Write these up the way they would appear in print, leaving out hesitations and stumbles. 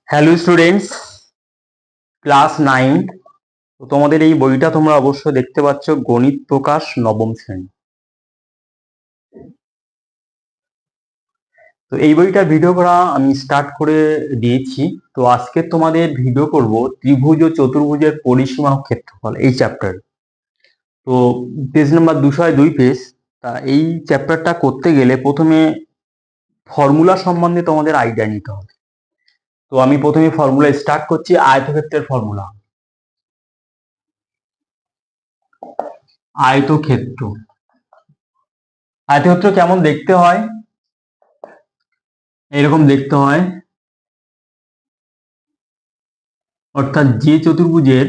Hello students, class 9। তো তোমাদের এই বইটা তোমরা অবশ্যই দেখতে পাচ্ছ, গণিত প্রকাশ নবম শ্রেণী। তো এই বইটা ভিডিও করা আমি স্টার্ট করে দিয়েছি। তো আজকে তোমাদের ভিডিও করব ত্রিভুজ ও চতুর্ভুজের পরিসীমা ও ক্ষেত্রফল, এই চ্যাপ্টার। তো পেজ নাম্বার 202 পেজ। তা এই চ্যাপ্টারটা করতে গেলে প্রথমে ফর্মুলা সম্বন্ধে তোমাদের আইডিয়া নিতে হবে। তো আমি প্রথমে ফর্মুলা স্টার্ট করছি, আয়তক্ষেত্রের ফর্মুলা। আয়তক্ষেত্র আয়তক্ষেত্র কেমন দেখতে হয়? এরকম দেখতে হয়, অর্থাৎ যে চতুর্ভুজের,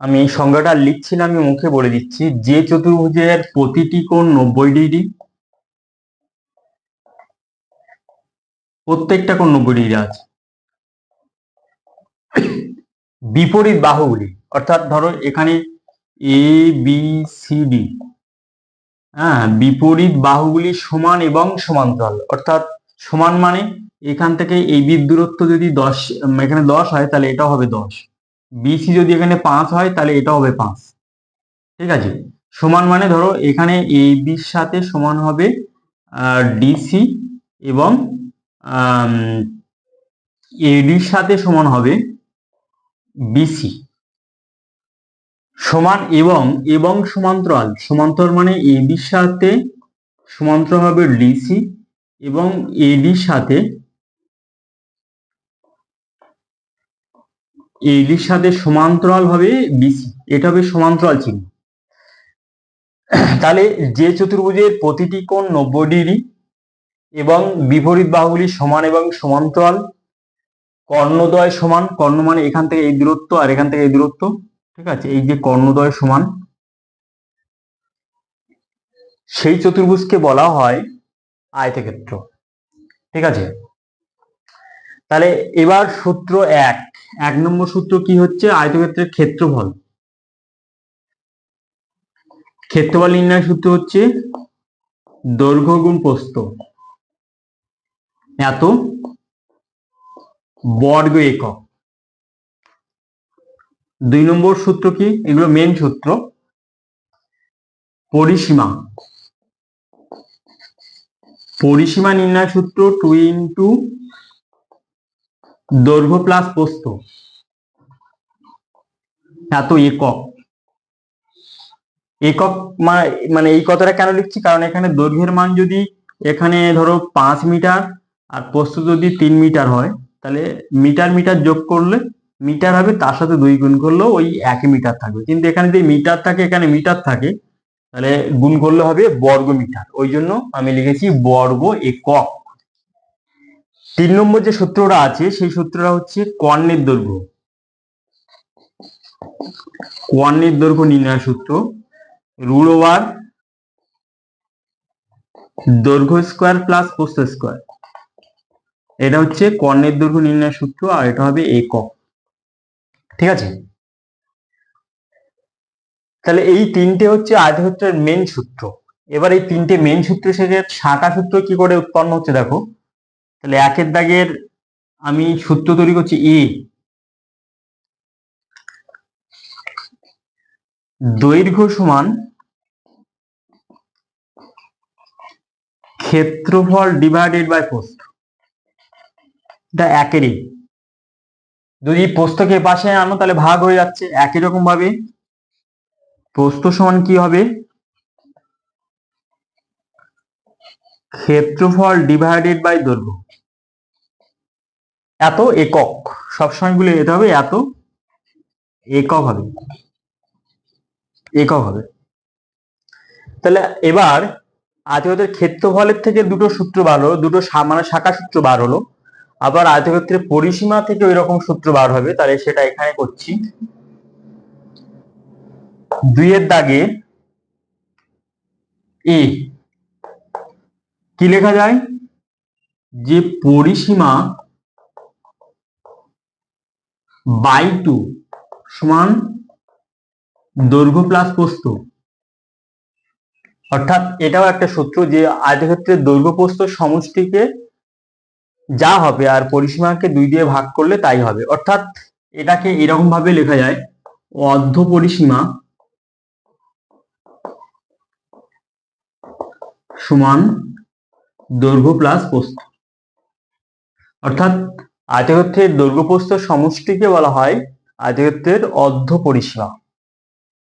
আমি এই সংজ্ঞাটা লিখছি না, আমি মুখে বলে দিচ্ছি, যে চতুর্ভুজের প্রতিটি কোণ 90 ডিগ্রি, প্রত্যেকটা কোণ 90 ডিগ্রি আছে। বিপরীত বাহুগুলি, অর্থাৎ ধরো এখানে এ বি সি ডি, হ্যাঁ, বিপরীত বাহুগুলি সমান এবং সমান্তরাল। অর্থাৎ সমান মানে এখান থেকে এই বি দূরত্ব যদি 10, এখানে 10 হয়, তাহলে এটা হবে 10। বিসি যদি এখানে 5 হয়, তাহলে এটা হবে 5। ঠিক আছে। সমান মানে ধরো এখানে এ বির সাথে সমান হবে ডিসি, এবং এডির সাথে সমান হবে বিসি। সমান এবং এবং সমান্তরাল, সমান্তরাল মানে এডির সাথে সমান্তরাল হবে ডিসি, এবং এডির সাথে সমান্তরাল হবে বিসি। এটা হবে সমান্তরাল চিহ্ন। তাহলে যে চতুর্ভুজের প্রতিটি কোণ 90 ডিগ্রি এবং বিপরীত বাহুগুলি সমান এবং সমান্তরাল, কর্ণদ্বয় সমান, কর্ণ মানে এখান থেকে এই দূরত্ব আর এখান থেকে এই দূরত্ব, ঠিক আছে, এই যে কর্ণদ্বয় সমান, সেই চতুর্ভুজকে বলা হয় আয়তক্ষেত্র। ঠিক আছে। তাহলে এবার সূত্র 1 নম্বর সূত্র কি হচ্ছে? আয়তক্ষেত্রের ক্ষেত্রফল। ক্ষেত্রফল নির্ণয় সূত্র হচ্ছে দৈর্ঘ্য গুণ প্রস্থ এত বর্গ একক। 2 নম্বর সূত্র কি? এগুলো মেন সূত্র। পরিসীমা নির্ণয় সূত্র 2 ইন্টু দৈর্ঘ্য প্লাস প্রস্থ এত একক। একক মানে এই কথাটা কেন লিখছি? কারণ এখানে দৈর্ঘ্যের মান যদি এখানে ধরো 5 মিটার আর প্রস্থ যদি 3 মিটার হয়, তাহলে মিটার মিটার যোগ করলে মিটার হবে, তার সাথে 2 গুণ করলেও ওই 1 মিটার থাকবে। কিন্তু এখানে যদি মিটার থাকে, এখানে মিটার থাকে, তাহলে গুণ করলে হবে বর্গ মিটার। ওই জন্য আমি লিখেছি বর্গ একক। 3 নম্বর যে সূত্রটা আছে, সেই সূত্রটা হচ্ছে কর্ণের দৈর্ঘ্য। কর্ণের দৈর্ঘ্য নির্ণয় সূত্র রুট ওভার দৈর্ঘ্য স্কোয়ার প্লাস প্রস্থ স্কোয়ার। এটা হচ্ছে কর্ণের দৈর্ঘ্য নির্ণয় সূত্র, আর এটা হবে একক। ঠিক আছে। তাহলে এই তিনটে হচ্ছে আয়তক্ষেত্রের মেন সূত্র। এবার এই তিনটে মেন সূত্র থেকে শাখা সূত্র কি করে উৎপন্ন হচ্ছে দেখো। তাহলে একের দাগের আমি সূত্র তৈরি করছি, এ দৈর্ঘ্য সমান ক্ষেত্রফল ডিভাইডেড বাই প্রস্থ। এটা একেরই, যদি প্রস্থকে পাশে আনো তাহলে ভাগ হয়ে যাচ্ছে। একই রকম ভাবে প্রস্থ সমান কি হবে? ক্ষেত্রফল ডিভাইডেড বাই দৈর্ঘ্য এত একক। সবসময় গুলো এটা হবে এত একক হবে, একক হবে। তাহলে এবার আয়তক্ষেত্রের ক্ষেত্রফলের থেকে দুটো সূত্র বার হলো, দুটো মানে শাখা সূত্র বার হলো। আবার আয়তক্ষেত্রের পরিসীমা থেকে ওই রকম সূত্র বার হবে। তাহলে সেটা এখানে করছি। 2 এর দাগে এ কি লেখা যায়? যে পরিসীমা বাই 2 সমান দৈর্ঘ্য প্লাস প্রস্থ। অর্থাৎ এটাও একটা সূত্র যে আয়তক্ষেত্রের দৈর্ঘ্য প্রস্থ সমষ্টিকে যা হবে, আর পরিসীমাকে 2 দিয়ে ভাগ করলে তাই হবে। অর্থাৎ এটাকে এরকম ভাবে লেখা যায়, অর্ধ পরিসীমা সমান দৈর্ঘ্য প্লাস প্রস্থ। অর্থাৎ আয়তক্ষেত্রের দৈর্ঘ্য প্রস্থ সমষ্টিকে বলা হয় আয়তক্ষেত্রের অর্ধ পরিসীমা।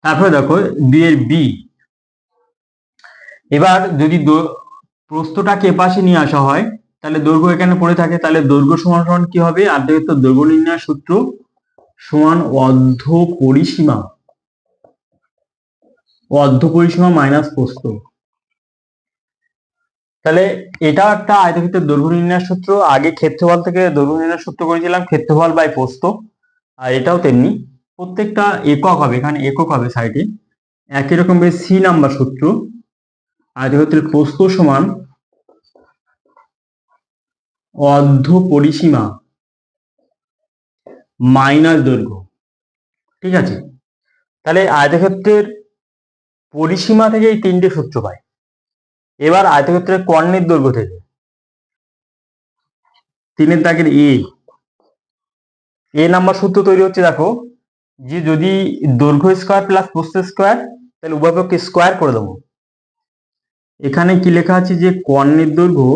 তারপরে দেখো 2 এর বি, এবার যদি প্রস্থটাকে এপাশে নিয়ে আসা হয় তাহলে দৈর্ঘ্য এখানে পড়ে থাকে, তাহলে দৈর্ঘ্য সমান সমান কি হবে, আয়তক্ষেত্রের দৈর্ঘ্য নির্ণয়ের সূত্র সমান অর্ধ পরিসীমা মাইনাস প্রস্থ। তাহলে এটা একটা আয়তক্ষেত্রের দৈর্ঘ্য নির্ণয়ের সূত্র। আগে ক্ষেত্রফল থেকে দৈর্ঘ্য নির্ণয়ের সূত্র করেছিলাম, ক্ষেত্রফল বাই প্রস্থ। আর এটাও তেমনি, প্রত্যেকটা একক হবে, এখানে একক হবে সাইডে। একই রকম ভাবে সি নাম্বার সূত্র, আয়তক্ষেত্রের প্রস্থ সমান অর্ধ পরিসীমা মাইনাস দৈর্ঘ্য। ঠিক আছে, তাহলে আয়তক্ষেত্রের পরিসীমা থেকে এই 3টে সূত্র পাই। এবার আয়তক্ষেত্রের কর্ণের দৈর্ঘ্য থেকে 3 দাগের এ নাম্বার সূত্র তৈরি হচ্ছে। দেখো যে যদি দৈর্ঘ্য স্কয়ার প্লাস প্রস্থ স্কয়ার, তাহলে উভয় পক্ষে স্কয়ার করে দেবো। এখানে কি লেখা আছে যে কর্ণের দৈর্ঘ্য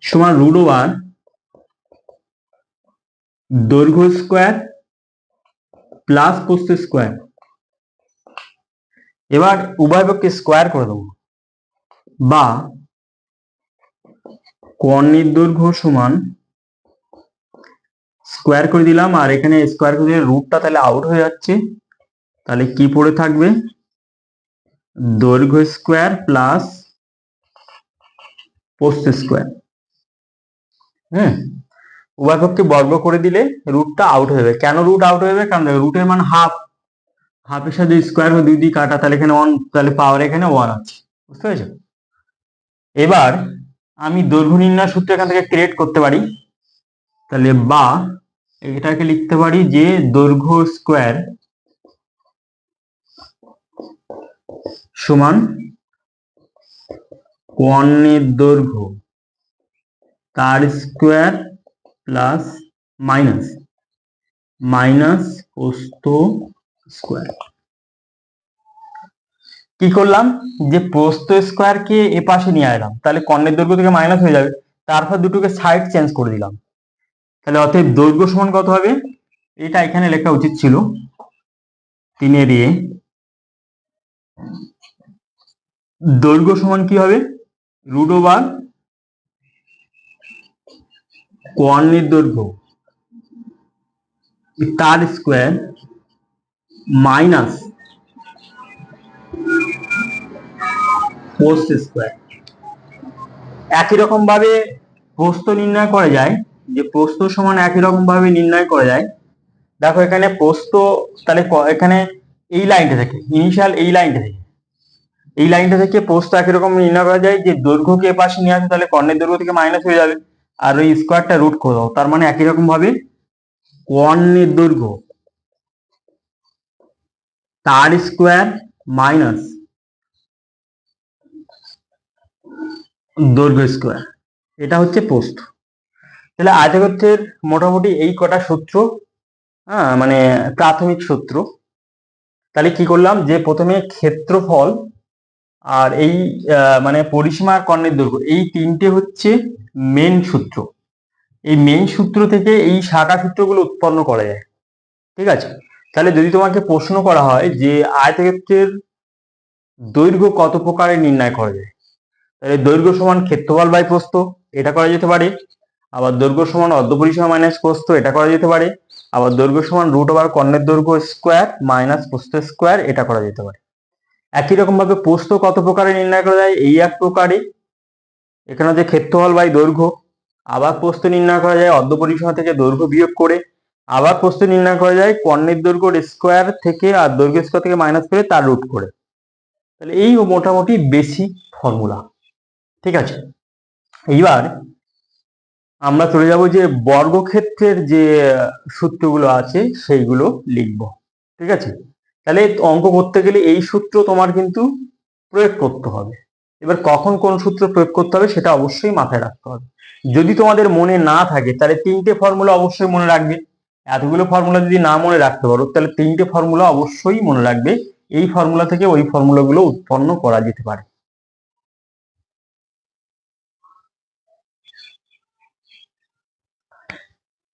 সমান রুট ওভার দৈর্ঘ্য স্কয়ার প্লাস প্রস্থ স্কয়ার। এবার উভয় পক্ষে স্কয়ার করে দেবো, বা কর্ণের দৈর্ঘ্য সমান স্কয়ার করে দিলাম, আর এখানে স্কয়ার করে দিলে রুটটা তাহলে আউট হয়ে যাচ্ছে। তাহলে কি পড়ে থাকবে, দৈর্ঘ্য স্কয়ার প্লাস প্রস্থ স্কয়ার। উভয় পক্ষে বর্গ করে দিলে রুটটা আউট হয়ে যাবে। কেন রুট আউট হয়ে যাবে, কারণ রুটের মান হাফ, হাফের সাথে স্কয়ার করে 2 দিয়ে কাটা, তাহলে এখানে 1, তাহলে পাওয়ার এখানে 1 আছে। বুঝতে পেরেছো? এবার আমি দৈর্ঘ্য নির্ণয় সূত্র এখান থেকে ক্রিয়েট করতে পারি। তাহলে বা এটাকে লিখতে পারি যে দৈর্ঘ্য স্কয়ার সমান কর্ণের দৈর্ঘ্য তার স্কয়ার প্লাস মাইনাস প্রস্থ স্কয়ার। কি করলাম, যে প্রস্থ স্কয়ার কে এ পাশে নিয়ে এলাম, তাহলে কর্ণের দৈর্ঘ্য থেকে মাইনাস হয়ে যাবে। তারপর দুটোকে সাইড চেঞ্জ করে দিলাম। তাহলে অতএব দৈর্ঘ্য সমান কত হবে, এটা এখানে লেখা উচিত ছিল 3 এর এ। দৈর্ঘ্য সমান কি হবে, রুট ওভার কর্ণের দৈর্ঘ্য তার স্কয়ার মাইনাস প্রস্থ স্কয়ার। একই রকম ভাবে প্রস্থ নির্ণয় করা যায়, যে প্রস্থ সমান একই রকম ভাবে নির্ণয় করা যায়। দেখো এখানে প্রস্থ, তাহলে এখানে এই লাইনটা থেকে ইনিশিয়াল এই লাইনটা থেকে প্রস্থ একই রকম নির্ণয় করা যায়, যে দৈর্ঘ্যকে পাশে নিয়ে আসে, তাহলে কর্ণের দৈর্ঘ্য থেকে মাইনাস হয়ে যাবে, আর ওই স্কয়ারটা রুট করে দাও। তার মানে একই রকম ভাবে কর্ণের দৈর্ঘ্য তার স্কয়ার মাইনাস দৈর্ঘ্য স্কয়ার, এটা হচ্ছে প্রস্থ। তাহলে আয়তক্ষেত্রের মোটামুটি এই কটা সূত্র, মানে প্রাথমিক সূত্র। তাহলে কি করলাম, যে প্রথমে ক্ষেত্রফল আর এই মানে পরিসীমা আর কর্ণের দৈর্ঘ্য, এই 3টে হচ্ছে মেন সূত্র। এই মেন সূত্র থেকে এই শাখা সূত্রগুলো উৎপন্ন করা যায়। ঠিক আছে, তাহলে যদি তোমাকে প্রশ্ন করা হয় যে আয়তক্ষেত্রের দৈর্ঘ্য কত প্রকারে নির্ণয় করা যায়, তাহলে দৈর্ঘ্য সমান ক্ষেত্রফল বাই প্রস্থ, এটা করা যেতে পারে। আবার দৈর্ঘ্য সমান অর্ধ পরিসীমা মাইনাস প্রস্থ, এটা করা যেতে পারে। আবার দৈর্ঘ্য সমান রুট ওভার কর্ণের দৈর্ঘ্য স্কয়ার মাইনাস প্রস্থ স্কয়ার, এটা করা যেতে পারে। একই রকম ভাবে প্রস্থ কত প্রকারে নির্ণয় করা যায়, এই এক প্রকারে, এখানে যে ক্ষেত্রফল বাই দৈর্ঘ্য। আবার প্রস্থ নির্ণয় করা যায় অর্ধ পরিসীমা থেকে দৈর্ঘ্য বিয়োগ করে। আবার প্রস্থ নির্ণয় করা যায় কর্ণের দৈর্ঘ্য স্কয়ার থেকে আর দৈর্ঘ্য স্কয়ার থেকে মাইনাস করে তার রুট করে। তাহলে এই মোটামুটি বেসিক ফর্মুলা। ঠিক আছে, এইবার আমরা চলে যাব যে বর্গক্ষেত্রের যে সূত্রগুলো আছে সেইগুলো লিখব। ঠিক আছে, তাহলে অঙ্ক করতে গেলে এই সূত্র তোমার কিন্তু প্রয়োগ করতে হবে, এবার কখন কোন সূত্র প্রয়োগ করতে হবে সেটা অবশ্যই মাথায় রাখতে হবে। যদি তোমাদের মনে না থাকে তাহলে 3টে ফর্মুলা অবশ্যই মনে রাখবে। এতগুলো ফর্মুলা যদি না মনে রাখতে পারো তাহলে 3টে ফর্মুলা অবশ্যই মনে রাখবে। এই ফর্মুলা থেকে ওই ফর্মুলাগুলো উৎপন্ন করা যেতে পারে।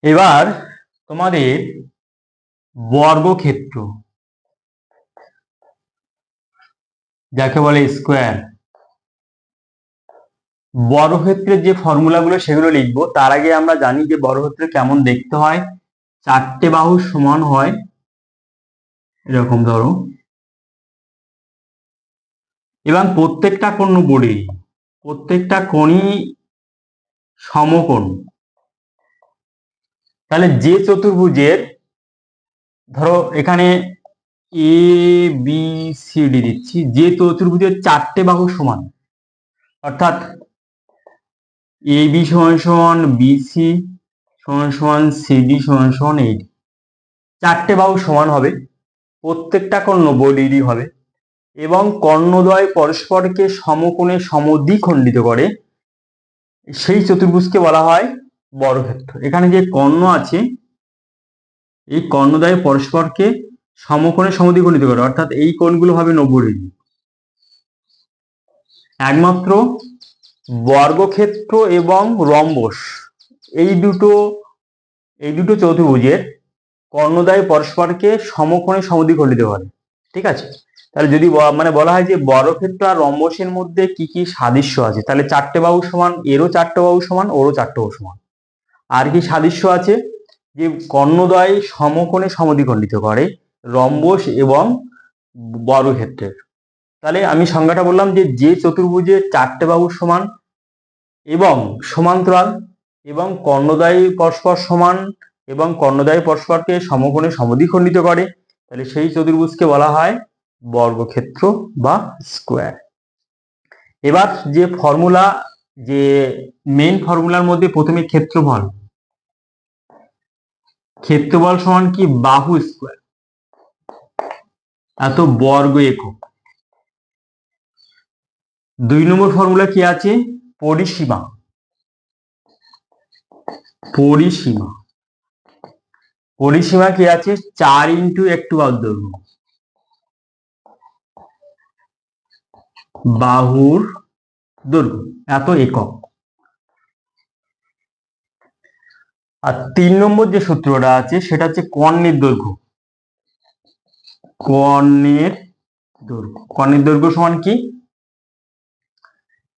এবার তোমাদের বর্গক্ষেত্র, যাকে বলে স্কোয়ার, বর্গক্ষেত্রের যে ফর্মুলাগুলো সেগুলো লিখবো। তার আগে আমরা জানি যে বর্গক্ষেত্র কেমন দেখতে হয়। 4টে বাহু সমান হয়, এরকম ধরো, এবং প্রত্যেকটা কোণ 90°, প্রত্যেকটা কোণই সমকোণ। তাহলে যে চতুর্ভুজের, ধরো এখানে এ বি সি ডি দিচ্ছি, যে চতুর্ভুজের 4টে বাহু সমান, অর্থাৎ এ বি সমান সমান বিসি সমান সমান সিডি সমান সমান এইডি, 4টে বাহু সমান হবে, প্রত্যেকটা কোণ 90° হবে এবং কর্ণদ্বয় পরস্পরকে সমকোণে সমদ্বিখণ্ডিত করে, সেই চতুর্ভুজকে বলা হয় বর্গক্ষেত্র। এখানে যে কর্ণ আছে, এই কর্ণদ্বয় পরস্পরকে সমকোণে সমদ্বিখণ্ডিত করে, অর্থাৎ এই কোণগুলো হবে 90°। একমাত্র বর্গক্ষেত্র এবং রম্বস, এই দুটো চতুর্ভুজের কর্ণদ্বয় পরস্পরকে সমকোণে সমদ্বিখণ্ডিত করে। ঠিক আছে, তাহলে যদি মানে বলা হয় যে বর্গক্ষেত্র আর রম্বসের মধ্যে কি কি সাদৃশ্য আছে, তাহলে 4টে বাহু সমান, এরও 4টে বাহু সমান, ওরও 4টে বাহু সমান। আর কি সাদৃশ্য আছে, যে কর্ণদ্বয় সমকোণে সমদ্বিখণ্ডিত করে রম্বস এবং বর্গক্ষেত্রের। তাহলে আমি সংজ্ঞাটা বললাম যে চতুর্ভুজের 4টে বাহু সমান এবং সমান্তরাল এবং কর্ণদ্বয় পরস্পর সমান এবং কর্ণদ্বয় পরস্পরকে সমকোণে সমদ্বিখণ্ডিত করে, তাহলে সেই চতুর্ভুজকে বলা হয় বর্গক্ষেত্র বা স্কোয়ার। এবার যে ফর্মুলা, যে মেইন ফর্মুলার মধ্যে প্রথমে ক্ষেত্রফল, ক্ষেত্রফল সমান কি বাহু স্কোয়ার, এত বর্গ একক। 2 নম্বর ফর্মুলা কি আছে, পরিসীমা, পরিসীমা, পরিসীমা কি আছে, 4 ইন্টু একটু বাহুর দৈর্ঘ্য, বাহুর দৈর্ঘ্য এত একক। আর 3 নম্বর যে সূত্রটা আছে সেটা হচ্ছে কর্ণের দৈর্ঘ্য, কর্ণের দৈর্ঘ্য, কর্ণের দৈর্ঘ্য সমান কি,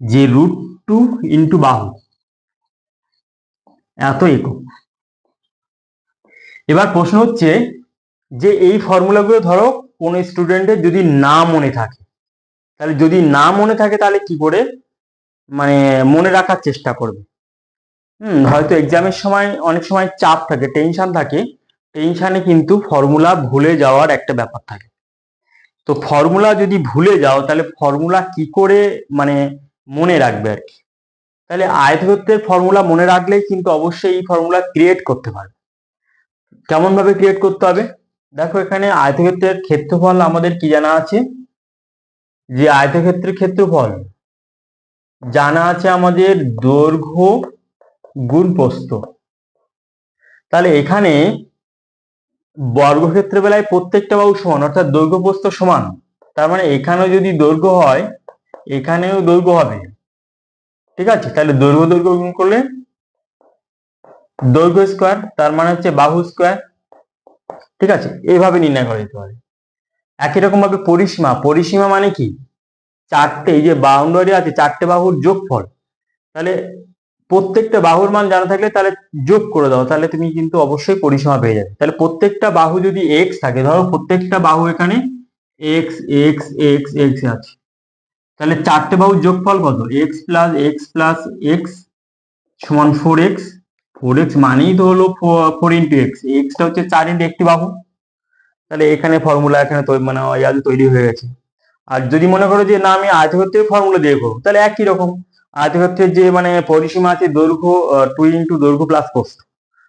যে √2 ইন্টু বাহু এত একক। এবার প্রশ্ন হচ্ছে যে এই ফর্মুলাগুলো ধরো কোন স্টুডেন্টের যদি না মনে থাকে, তাহলে যদি না মনে থাকে তাহলে কি করে মানে মনে রাখার চেষ্টা করবে। হয়তো এক্সামের সময় অনেক সময় চাপ থাকে, টেনশন থাকে, টেনশনে কিন্তু ফর্মুলা ভুলে যাওয়ার একটা ব্যাপার থাকে। তো ফর্মুলা যদি ভুলে যাও তাহলে ফর্মুলা কি করে মানে মনে রাখবে আর কি। তাহলে আয়তক্ষেত্রের ফর্মুলা মনে রাখলেই কিন্তু অবশ্যই এই ফর্মুলা ক্রিয়েট করতে পারবে। কেমন ভাবে ক্রিয়েট করতে হবে, দেখো এখানে আয়তক্ষেত্রের ক্ষেত্রফল আমাদের কি জানা আছে, যে আয়তক্ষেত্রের ক্ষেত্রফল জানা আছে আমাদের দৈর্ঘ্য গুণ প্রস্থ। তাহলে এখানে বর্গক্ষেত্রের বেলায় প্রত্যেকটা বাহু সমান, অর্থাৎ দৈর্ঘ্য প্রস্থ সমান, তার মানে এখানেও যদি দৈর্ঘ্য হয় এখানেও দৈর্ঘ্য হবে। ঠিক আছে, তাহলে দৈর্ঘ্য দৈর্ঘ্য গুণ করলে দৈর্ঘ্য স্কোয়ার, তার মানে হচ্ছে বাহু স্কোয়ার। ঠিক আছে, এইভাবে নির্ণয় করা যেতে পারে। একই রকম ভাবে পরিসীমা, পরিসীমা মানে কি, 4টে, এই যে বাউন্ডারি আছে 4টে বাহুর যোগফল, তাহলে প্রত্যেকটা বাহুর মান জানা থাকলে তাহলে যোগ করে দাও, তাহলে তুমি কিন্তু অবশ্যই পরিসীমা পেয়ে যাবে। তাহলে প্রত্যেকটা বাহু যদি এক্স থাকে, ধরো প্রত্যেকটা বাহু এখানে এক্স এক্স এক্স এক্স আছে, তাহলে 4টে বাহুর যোগফল কত, x plus x plus x সমান 4x, 4x মানেই তো হলো 4 ইন্টু এক্স, এক্সটা হচ্ছে 4 ইন্টু একটি বাহু। তাহলে এখানে ফর্মুলা এখানে মানে তৈরি হয়ে গেছে। আর যদি মনে করো যে না আমি আয়তক্ষেত্রের ফর্মুলা দিয়ে করবো, তাহলে একই রকম আয়তক্ষেত্রের যে মানে পরিসীমা আছে দৈর্ঘ্য 2 ইন্টু দৈর্ঘ্য প্লাস প্রস্থ,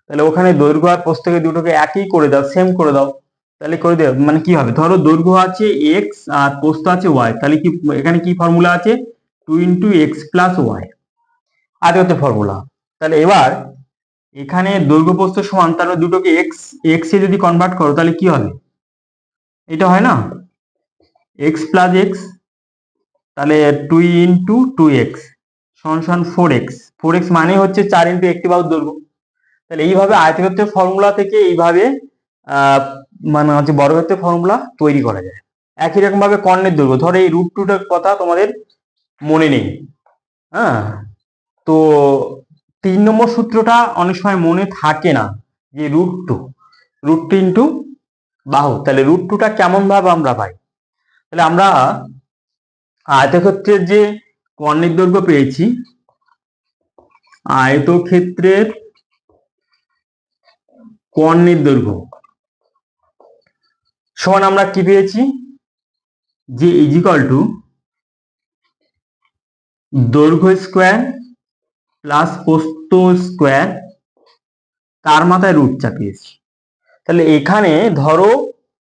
তাহলে ওখানে দৈর্ঘ্য আর প্রস্থকে দুটোকে একই করে দাও, সেম করে দাও, তাহলে করে দেবে মানে কি হবে, ধরো দৈর্ঘ্য আছে এক্স আর প্রস্থ আছে ওয়াই, তাহলে কি এখানে কি ফর্মুলা আছে, 2 ইন্টু এক্স প্লাস ওয়াই, আয়তক্ষেত্রের ফর্মুলা। তাহলে এবার এখানে দৈর্ঘ্য প্রস্থ সমান, তাহলে দুটোকে এক্স এক্স এ যদি কনভার্ট করো তাহলে কি হবে, এটা হয় না এক্স প্লাস এক্স, তাহলে 2 ইন্টু 2x সমান সমান 4x, 4x মানে হচ্ছে 4 ইন্টু একটি বাহুর দৈর্ঘ্য। তাহলে এইভাবে আয়তক্ষেত্রের ফর্মুলা থেকে এইভাবে মানে হচ্ছে বর্গক্ষেত্রের ফর্মুলা তৈরি করা যায়। একই রকম ভাবে কর্ণের দৈর্ঘ্য, ধরো এই রুট টুটার কথা তোমাদের মনে নেই, হ্যাঁ, তো 3 নম্বর সূত্রটা অনেক সময় মনে থাকে না, যে রুট টু ইন্টু বাহু। তাহলে রুট টুটা কেমন ভাবে আমরা পাই, তাহলে আমরা আয়তক্ষেত্রের যে কর্ণের দৈর্ঘ্য পেয়েছি, আয়তক্ষেত্রের কর্ণের দৈর্ঘ্য সমান আমরা কি পেয়েছি, যে ইজিক্যাল টু দৈর্ঘ্য স্কোয়ার প্লাস প্রস্থ স্কোয়ার তার মাথায় রুট চাপিয়েছি। তাহলে এখানে ধরো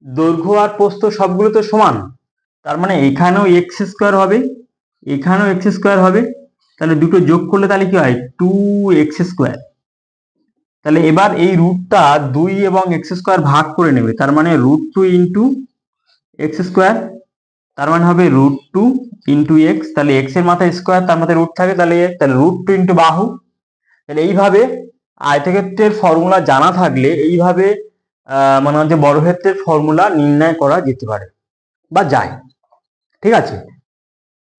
দৈর্ঘ্য আর প্রস্থ সবগুলো তো সমান, তার মানে এখানেও এক্স স্কোয়ার হবে, এখানেও এক্স স্কোয়ার হবে, তাহলে দুটো যোগ করলে তাহলে কি হয় 2x স্কোয়ার। তাহলে এবার এই রুটটা 2 এবং এক্স স্কোয়ার ভাগ করে নেবে, তার মানে রুট 2 ইন্টু এক্স স্কোয়ার, তার মানে হবে রুট 2 ইন্টু এক্স, তাহলে এক্স এর মাথায় স্কোয়ার তার মাথায় রুট থাকে, তাহলে রুট 2 ইন্টু বাহু। তাহলে এইভাবে আয়তক্ষেত্রের ফর্মুলা জানা থাকলে এইভাবে মানে হচ্ছে বর্গক্ষেত্রের ফর্মুলা নির্ণয় করা যেতে পারে বা যায়। ঠিক আছে,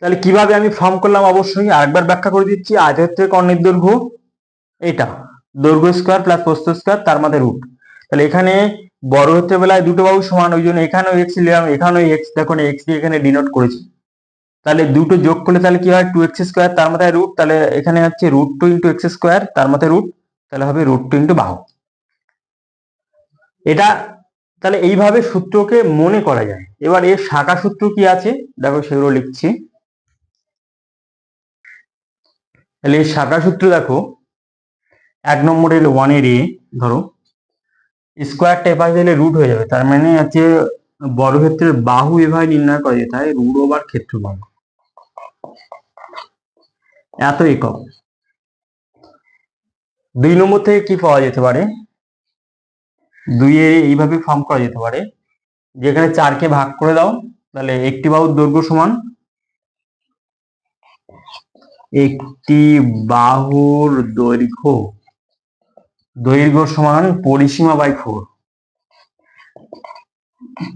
তাহলে কিভাবে আমি ফর্ম করলাম অবশ্যই আরেকবার ব্যাখ্যা করে দিচ্ছি। আয়তক্ষেত্রের কর্ণের দৈর্ঘ্য এটা, দৈর্ঘ্য স্কোয়ার প্লাস প্রস্থ স্কোয়ার তার মাথায় রুট। তাহলে এখানে বর্গক্ষেত্রের বেলায় দুটো বাহু সমান, ওই জন্য এখানেও এক্স নিলাম, এখানেও এক্স, দেখো এক্স দিয়ে এখানে ডিনোট করেছি। তাহলে দুটো যোগ করলে তাহলে কি হয় 2x স্কোয়ার তার মাথায় রুট, তাহলে এখানে হচ্ছে রুট 2 ইন্টু এক্স স্কোয়ার তার মাথায় রুট, তাহলে হবে রুট 2 ইন্টু বাহু। এটা তাহলে এইভাবে সূত্রকে মনে করা যায়। এবার এর শাখা সূত্র কি আছে দেখো, সেগুলো লিখছি। তাহলে এর শাখা সূত্র দেখো, 1 নম্বরের 1 এর এ ধরো স্কোয়ারটা এপাশে দিলে রুট হয়ে যাবে, তার মানে হচ্ছে বর্গক্ষেত্রের বাহু এভাবে নির্ণয় করা যেতে হয়, রুট ওভার ক্ষেত্রফল এত একক। 2 নম্বর থেকে কি পাওয়া যেতে পারে, 2 এ এইভাবে ফর্ম করা যেতে পারে, যেখানে 4 কে ভাগ করে দাও, তাহলে একটি বাহুর দৈর্ঘ্য সমান একটি বাহুর দৈর্ঘ্য সমান পরিসীমা বাই 4,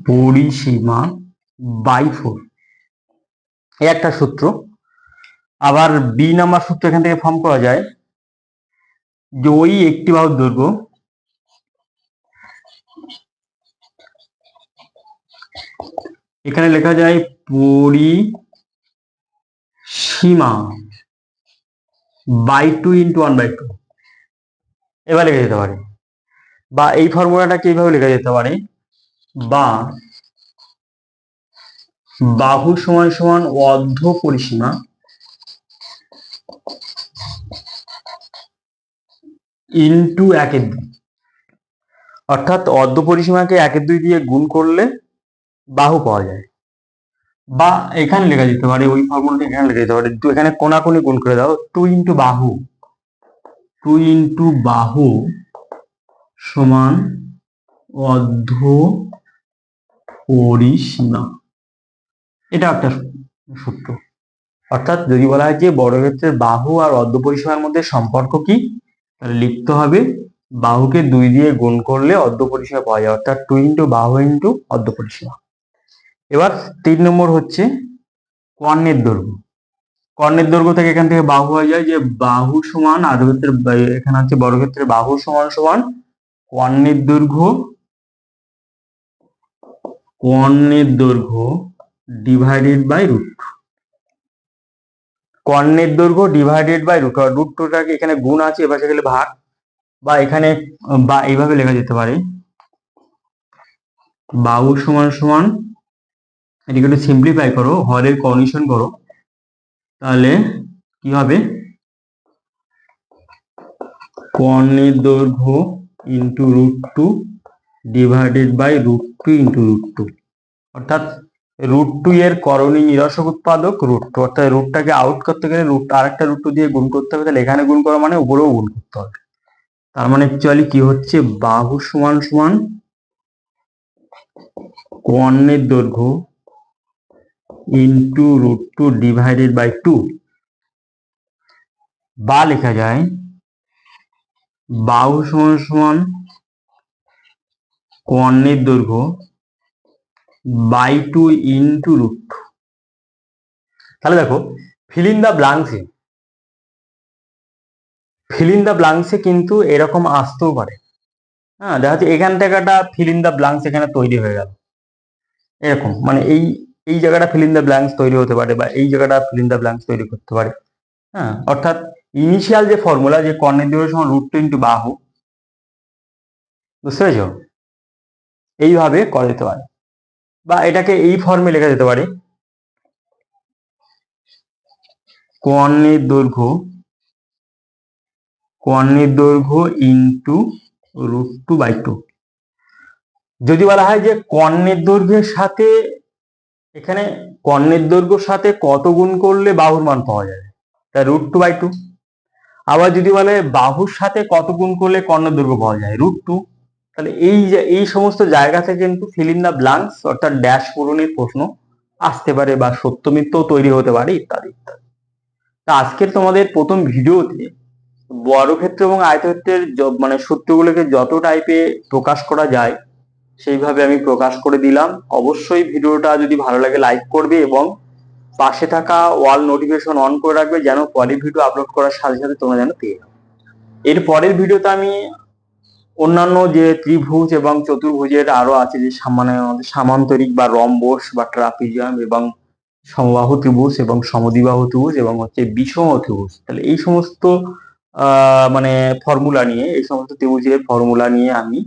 পরিসীমা বাই 4, এই একটা সূত্র। আবার বি নাম্বার সূত্র এখান থেকে ফর্ম করা যায়, যে ওই একটি বাহুর দৈর্ঘ্য এখানে লেখা যায় পরিসীমা বাই 2 ইন্টু 1/2, এবার লেখা যেতে পারে, বা এই ফর্মুলাটাকে এইভাবে লেখা যেতে পারে, বা বাহু সমান সমান অর্ধ পরিসীমা ইন্টু 1/2, অর্থাৎ অর্ধ পরিসীমাকে 1/2 দিয়ে গুণ করলে বাহু পাওয়া যায়। বা এখানে লেখা যেতে পারে, ওই ফর্মুলাটা এখানে লেখা যেতে পারে, এখানে কোনাকুনি গুণ করে দাও, 2 ইন্টু বাহু সমান অর্ধ পরিসীমা, এটা একটা সূত্র। অর্থাৎ যদি বলা হয় যে বর্গক্ষেত্রের বাহু আর অর্ধ পরিসীমার মধ্যে সম্পর্ক কি, তাহলে লিখতে হবে বাহুকে 2 দিয়ে গুণ করলে অর্ধ পরিসীমা পাওয়া যায়, অর্থাৎ 2 ইন্টু বাহু ইন্টু অর্ধ পরিসীমা। এবার 3 নম্বর হচ্ছে কর্ণের দৈর্ঘ্য। কর্ণের দৈর্ঘ্য থেকে এখান থেকে বাহু হয়ে যায়, যে বাহু সমান আয়তক্ষেত্রের, এখানে হচ্ছে বর্গক্ষেত্রের বাহু সমান সমান কর্ণের দৈর্ঘ্য ডিভাইডেড বাই রুট। কর্ণের দৈর্ঘ্য ডিভাইডেড বাই রুট, রুট টুটাকে এখানে গুণ আছে, এপাশে গেলে ভাগ, বা এখানে বা এইভাবে লেখা যেতে পারে, বাহু সমান সমান, এটাকে একটু সিম্পলিফাই করো, হরের কন্ডিশন করো, তাহলে কি হবে কর্ণের দৈর্ঘ্য ইন্টু √2 ডিভাইডেড বাই √2 ইন্টু √2, অর্থাৎ √2 এর করণী নিরসক উৎপাদক √2, অর্থাৎ রুটটাকে আউট করতে গেলে আরেকটা √2 দিয়ে গুণ করতে হবে, তাহলে এখানে গুণ করা মানে উপরেও গুণ করতে হবে। তার মানে অ্যাকচুয়ালি কি হচ্ছে, বাহু সমান সমান কর্ণের দৈর্ঘ্য ইন্টু √2 ডিভাইডেড বাই 2, বা লেখা যায় বাহু সমান সমান কর্ণের দৈর্ঘ্য বাই 2 ইন্টু √2। তাহলে দেখো ফিল ইন দ্য ব্লাঙ্কসে কিন্তু এরকম আসতেও পারে। হ্যাঁ, দেখা যাচ্ছে এখান থেকে একটা ফিল ইন দ্য ব্লাঙ্কস এখানে তৈরি হয়ে গেল, এরকম মানে এই জায়গাটা ফিল ইন দ্য ব্ল্যাঙ্কস তৈরি হতে পারে, বা এই জায়গাটা ফিল ইন দ্য ব্ল্যাঙ্কস তৈরি করতে পারে। হ্যাঁ, অর্থাৎ ইনিশিয়াল যে ফর্মুলা, যে কর্ণের দৈর্ঘ্য সমান √2 ইন্টু বাহু, বুঝতে পেরেছ, এইভাবে করা যেতে পারে, বা এটাকে এই ফর্মে লেখা যেতে পারে কর্ণের দৈর্ঘ্য ইন্টু √2 বাই 2। যদি বলা হয় যে কর্ণের দৈর্ঘ্যের সাথে, এখানে কর্ণের দৈর্ঘ্যের সাথে কত গুণ করলে বাহুর মান পাওয়া যাবে, তা √2 বাই 2। আবার যদি বলে বাহুর সাথে কত গুণ করলে কর্ণের দৈর্ঘ্য পাওয়া যায়, √2। তাহলে এই সমস্ত জায়গা থেকে কিন্তু ফিল ইন দ্য ব্ল্যাঙ্কস অর্থাৎ ড্যাশ পূরণের প্রশ্ন আসতে পারে, বা সত্য মিথ্যাও তৈরি হতে পারে, ইত্যাদি ইত্যাদি। তা আজকের তোমাদের প্রথম ভিডিওতে বর্গক্ষেত্র এবং আয়তক্ষেত্রের মানে সূত্রগুলোকে যত টাইপে প্রকাশ করা যায় সেইভাবে আমি প্রকাশ করে দিলাম। অবশ্যই ভিডিওটা যদি ভালো লাগে লাইক করবে এবং পাশে থাকা ওয়াল নোটিফিকেশন অন করে রাখবে, যেন পরের ভিডিও আপলোড করার সাথে সাথে তোমরা যেন পেয়ে যাও। এর পরের ভিডিওতে আমি অন্যান্য যে ত্রিভুজ এবং চতুর্ভুজের আরো আছে, যে সামান্তরিক বা রম্বস বা ট্রাপিজিয়াম এবং সমবাহু ত্রিভুজ এবং সমদ্বিবাহু ত্রিভুজ এবং হচ্ছে বিষম ত্রিভুজ, তাহলে এই সমস্ত মানে ফর্মুলা নিয়ে, এই সমস্ত ত্রিভুজের ফর্মুলা নিয়ে আমি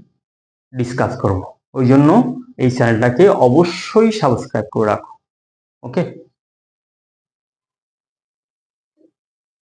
ডিসকাস করব। ওই জন্য এই চ্যানেলটাকে অবশ্যই সাবস্ক্রাইব করে রাখো। ওকে।